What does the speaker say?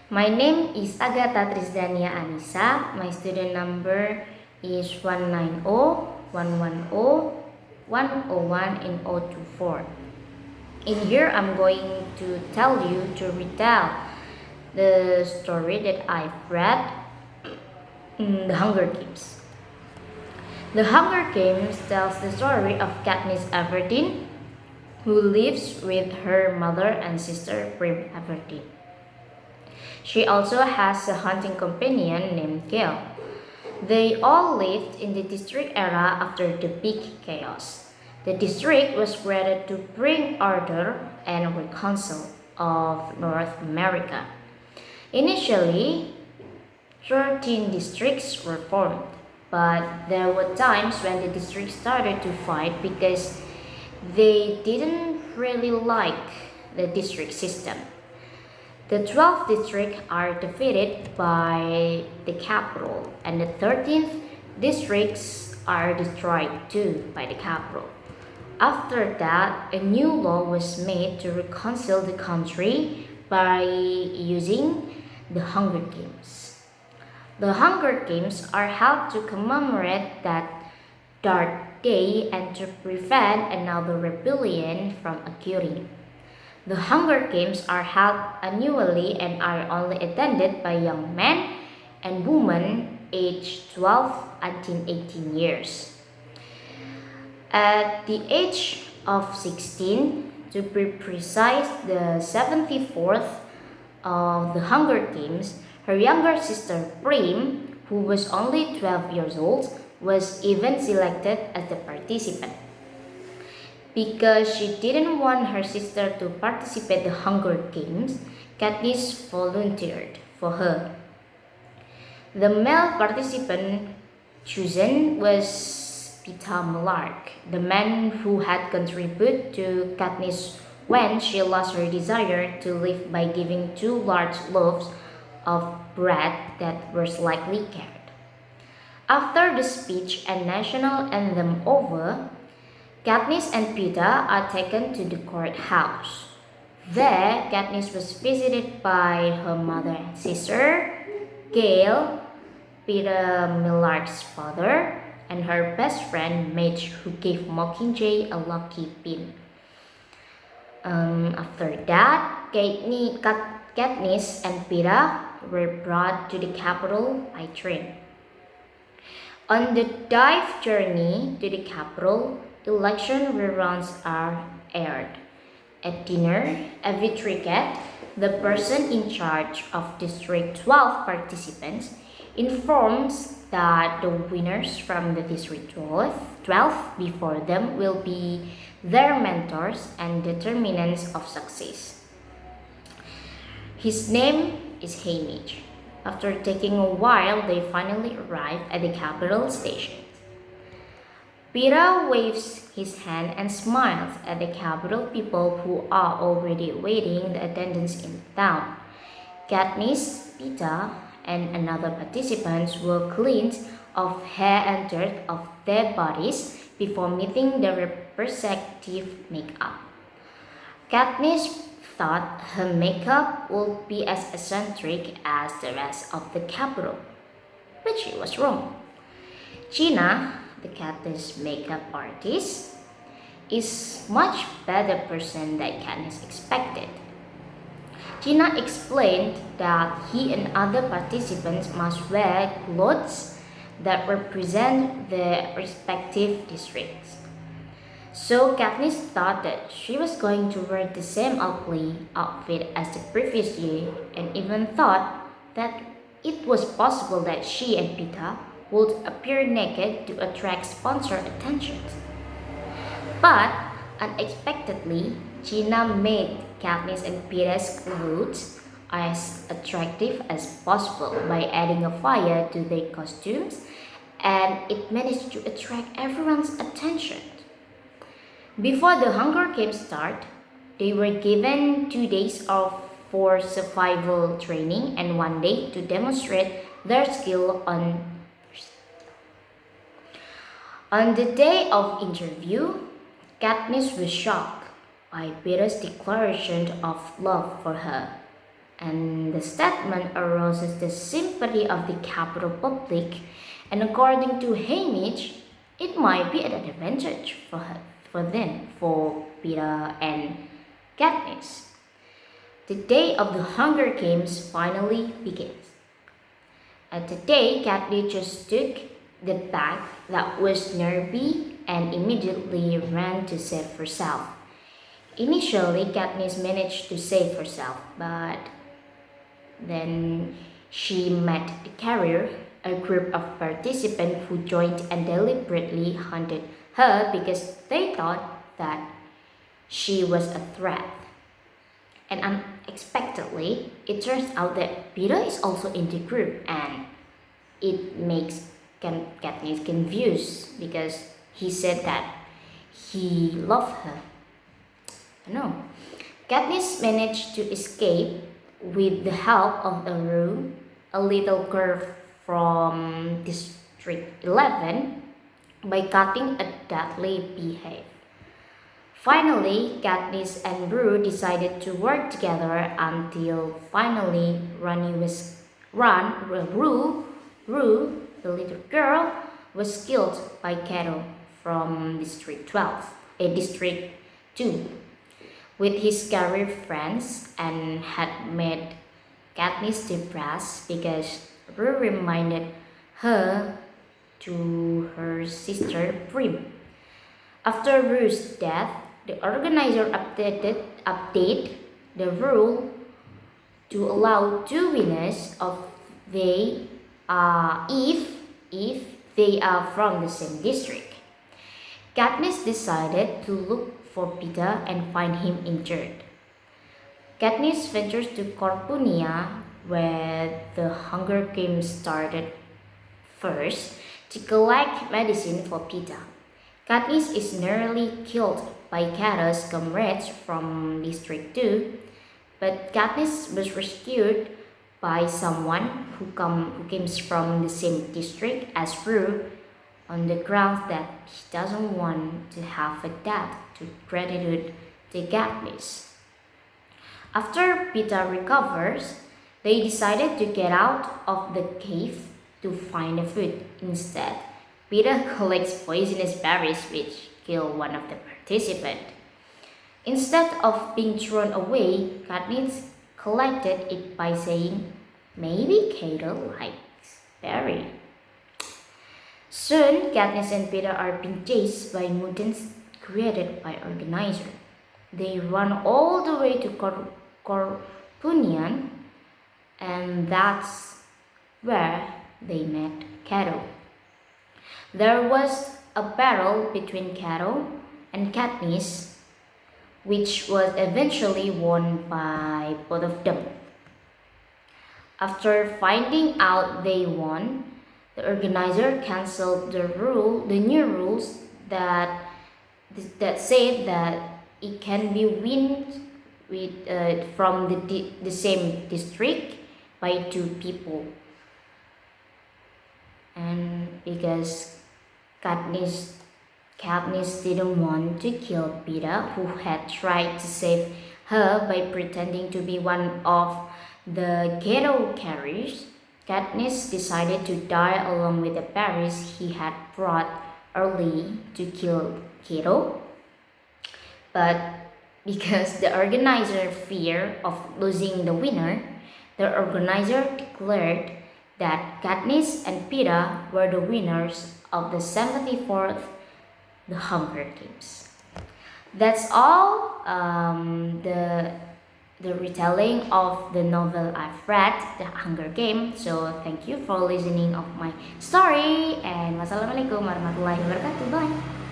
My name is Agatha Trisdania Anissa. My student number is 190-110-101 and 024. In here, I'm going to tell you to retell the story that I've read in The Hunger Games. The Hunger Games tells the story of Katniss Everdeen, who lives with her mother and sister Prim Everdeen. She also has a hunting companion named Gale. They all lived in the district era after the Big Chaos. The district was created to bring order and reconcile of North America. Initially, 13 districts were formed, but there were times when the districts started to fight because they didn't really like the district system. The 12th district are defeated by the capital, and the 13th districts are destroyed too by the capital. After that, a new law was made to reconcile the country by using the Hunger Games. The Hunger Games are held to commemorate that dark day and to prevent another rebellion from occurring. The Hunger Games are held annually and are only attended by young men and women aged 12 until 18 years. At the age of 16, to be precise, the 74th of the Hunger Games, her younger sister Prim, who was only 12 years old, was even selected as the participant. Because she didn't want her sister to participate in the Hunger Games, Katniss volunteered for her. The male participant chosen was Peter Millark, the man who had contributed to Katniss when she lost her desire to live by giving 2 large loaves of bread that were slightly carried. After the speech and national anthem over, Katniss and Peeta are taken to the courthouse. There, Katniss was visited by her mother and sister, Gale, Peeta Millark's father, and her best friend Madge, who gave Mockingjay a lucky pin. After that, Katniss and Peeta were brought to the capital by train. On the dive journey to the capital, election reruns are aired. At dinner, every decade, the person in charge of District 12 participants informs that the winners from the District 12 before them will be their mentors and determinants of success. His name is Haymitch. After taking a while, they finally arrive at the capital station. Peeta waves his hand and smiles at the capital people who are already waiting the attendants in town. Katniss, Peeta, and another participants were cleaned of hair and dirt of their bodies before meeting their respective makeup. Katniss thought her makeup would be as eccentric as the rest of the capital, but she was wrong. Gina, the Katniss makeup artist, is much better person than Katniss expected. Gina explained that he and other participants must wear clothes that represent their respective districts. So Katniss thought that she was going to wear the same ugly outfit as the previous year and even thought that it was possible that she and Peeta would appear naked to attract sponsor attention. But unexpectedly, Gina made Katniss and Peeta's clothes as attractive as possible by adding a fire to their costumes, and it managed to attract everyone's attention. Before the Hunger Games start, they were given 2 days for survival training and 1 day to demonstrate their skill on the day of interview. Katniss was shocked by Peeta's declaration of love for her. And the statement arouses the sympathy of the capital public, and according to Hamish, it might be an advantage for Peter and Katniss. The day of the Hunger Games finally begins. At the day, Katniss just took the bag that was nearby and immediately ran to save herself. Initially, Katniss managed to save herself, but then she met the carrier, a group of participants who joined and deliberately hunted her because they thought that she was a threat. And unexpectedly, it turns out that Peter is also in the group, and it makes Katniss confused because he said that he loved her. No. Katniss managed to escape with the help of a little girl from District 11, by cutting a deadly beehive. Finally, Katniss and Rue decided to work together until finally Rue, the little girl, was killed by Cato from District 12, District 2, with his career friends, and had made Katniss depressed because Rue reminded her to her sister Prim. After Rue's death, the organizer update the rule to allow two winners of they if they are from the same district. Katniss decided to look for Peter and find him injured. Katniss ventures to Corpunia, where the Hunger Games started first, to collect medicine for Peter. Katniss is nearly killed by Cato's comrades from District 2, but Katniss was rescued by someone who comes from the same district as Rue, on the grounds that he doesn't want to have a debt to gratitude to Katniss. After Peter recovers, they decided to get out of the cave to find the food. Instead, Peter collects poisonous berries which kill one of the participants. Instead of being thrown away, Katniss collected it by saying, "Maybe Cato likes berry." Soon, Katniss and Peter are being chased by mutants created by Organizer. They run all the way to Corpunian, and that's where they met Cato. There was a battle between Cato and Katniss, which was eventually won by both of them. After finding out they won, the organizer cancelled the new rules that said that it can be win from the same district by two people. And because Katniss didn't want to kill Peter, who had tried to save her by pretending to be one of the ghetto carriers, Katniss decided to die along with the berries he had brought early to kill Cato. But because the organizer feared of losing the winner, the organizer declared that Katniss and Peter were the winners of the 74th The Hunger Games. That's all the retelling of the novel I've read, The Hunger Games. So thank you for listening of my story, and wassalamualaikum warahmatullahi wabarakatuh. Bye.